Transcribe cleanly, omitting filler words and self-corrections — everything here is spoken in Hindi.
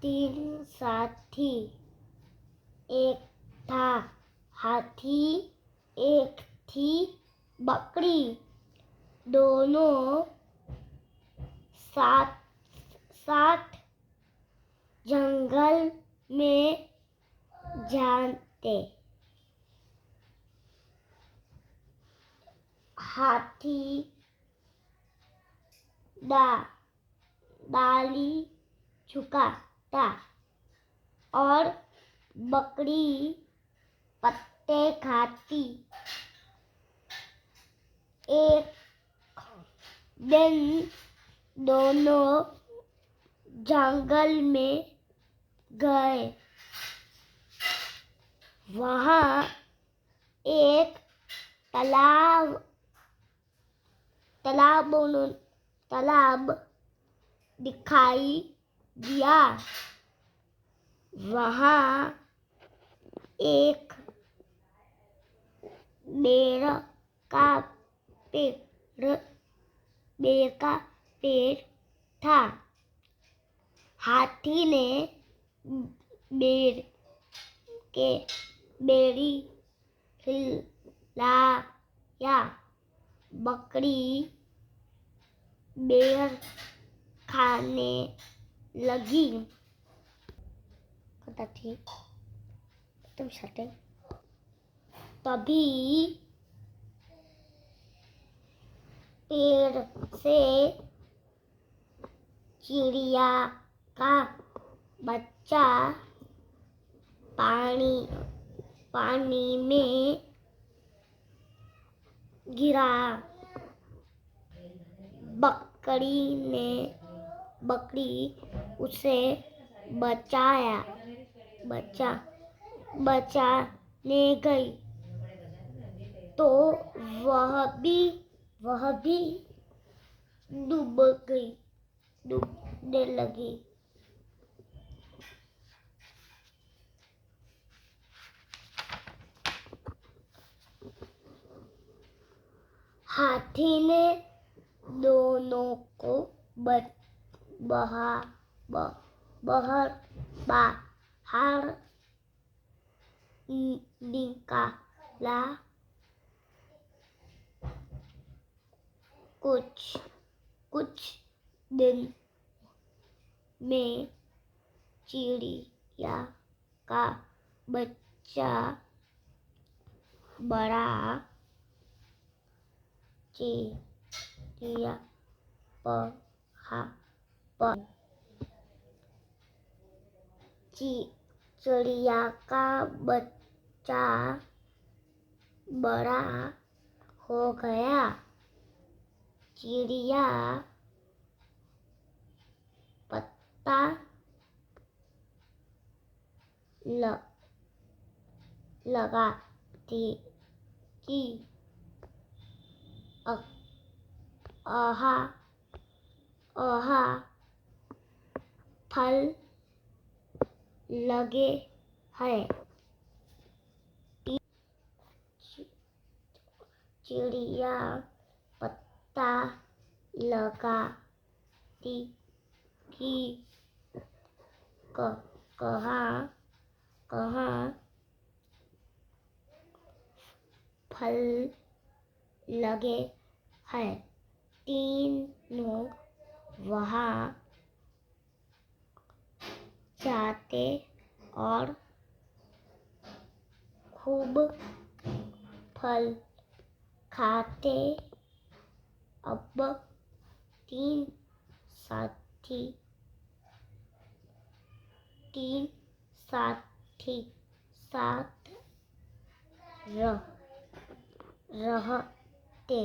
तीन साथी, एक था हाथी, एक थी बकरी, दोनों साथ साथ जंगल में जाते। हाथी डाली झुकाता और बकरी पत्ते खाती। एक दिन दोनों जंगल में गए। वहाँ एक तालाब दिखाई दिया। वहाँ एक बेर का पेड़ था। हाथी ने बेरी हिलाया। बकरी बेर खाने लगी। तभी पेड़ से चिड़िया का बच्चा पानी में गिरा। बकरी उसे बचाने गई तो वह भी डूबने लगी। हाथी ने दोनों को बाहर निकाला। कुछ दिन में चिड़िया का बच्चा बड़ा चिड़िया का बच्चा बड़ा हो गया। चिड़िया पता लगाती कि फल लगे हैं। चिड़िया पता लगाती कि कहाँ फल लगे हैं। तीनों वहाँ जाते और खूब फल खाते। अब तीन साथी साथ रहते।